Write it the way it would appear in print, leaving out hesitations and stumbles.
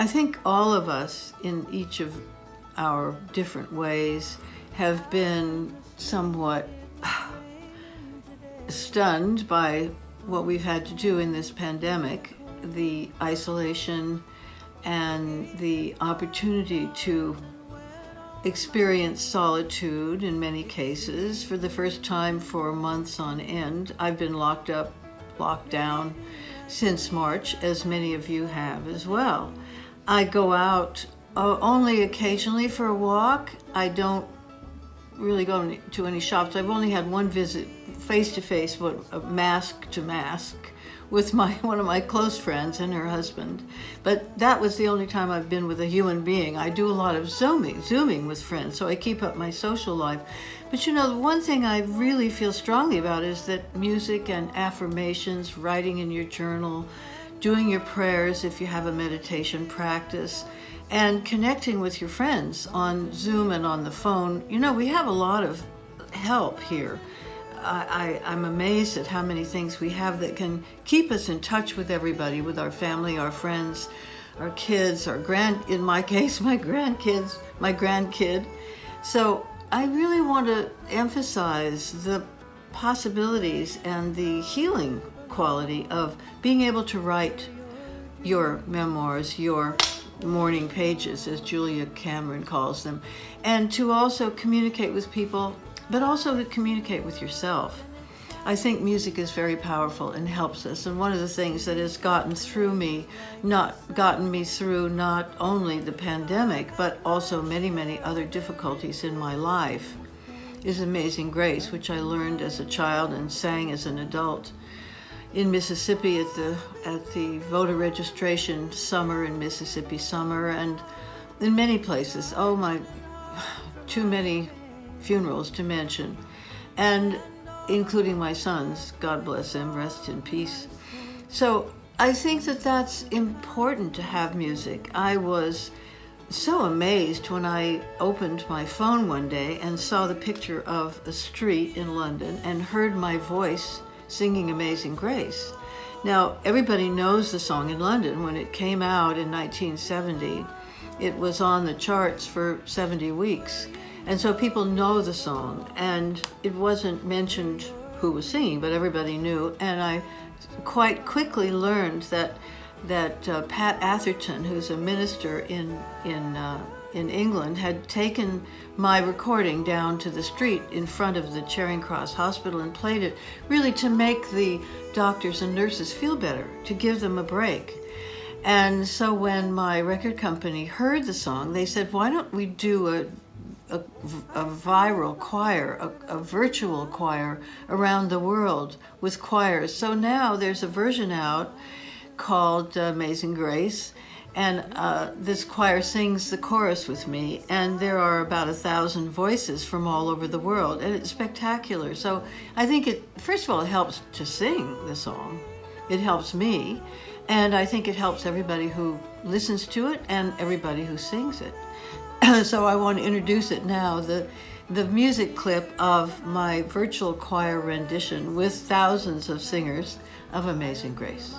I think all of us in each of our different ways have been somewhat stunned by what we've had to do in this pandemic, the isolation and the opportunity to experience solitude in many cases for the first time for months on end. I've been locked down since March, as many of you have as well. I go out only occasionally for a walk. I don't really go to any shops. I've only had one visit face-to-face, mask to mask, with one of my close friends and her husband. But that was the only time I've been with a human being. I do a lot of Zooming with friends, so I keep up my social life. But you know, the one thing I really feel strongly about is that music and affirmations, writing in your journal, doing your prayers if you have a meditation practice, and connecting with your friends on Zoom and on the phone. You know, we have a lot of help here. I'm amazed at how many things we have that can keep us in touch with everybody, with our family, our friends, our kids, in my case, my grandkids, my grandkid. So I really want to emphasize the possibilities and the healing quality of being able to write your memoirs, your morning pages, as Julia Cameron calls them, and to also communicate with people, but also to communicate with yourself. I think music is very powerful and helps us. And one of the things that has gotten me through not only the pandemic, but also many, many other difficulties in my life is Amazing Grace, which I learned as a child and sang as an adult in Mississippi at the voter registration summer in Mississippi summer, and in many places. Oh my, too many funerals to mention, and including my son's, God bless him, rest in peace. So I think that that's important to have music. I was so amazed when I opened my phone one day and saw the picture of a street in London and heard my voice singing Amazing Grace. Now, everybody knows the song in London. When it came out in 1970, it was on the charts for 70 weeks. And so people know the song, and it wasn't mentioned who was singing, but everybody knew. And I quite quickly learned that Pat Atherton, who's a minister in England, had taken my recording down to the street in front of the Charing Cross Hospital and played it really to make the doctors and nurses feel better, to give them a break. And so when my record company heard the song, they said, why don't we do a viral choir, a virtual choir around the world with choirs. So now there's a version out called Amazing Grace, and this choir sings the chorus with me, and there are about 1,000 voices from all over the world, and it's spectacular. So I think first of all, it helps to sing the song. It helps me, and I think it helps everybody who listens to it and everybody who sings it. So I want to introduce it now, the music clip of my virtual choir rendition with thousands of singers of Amazing Grace.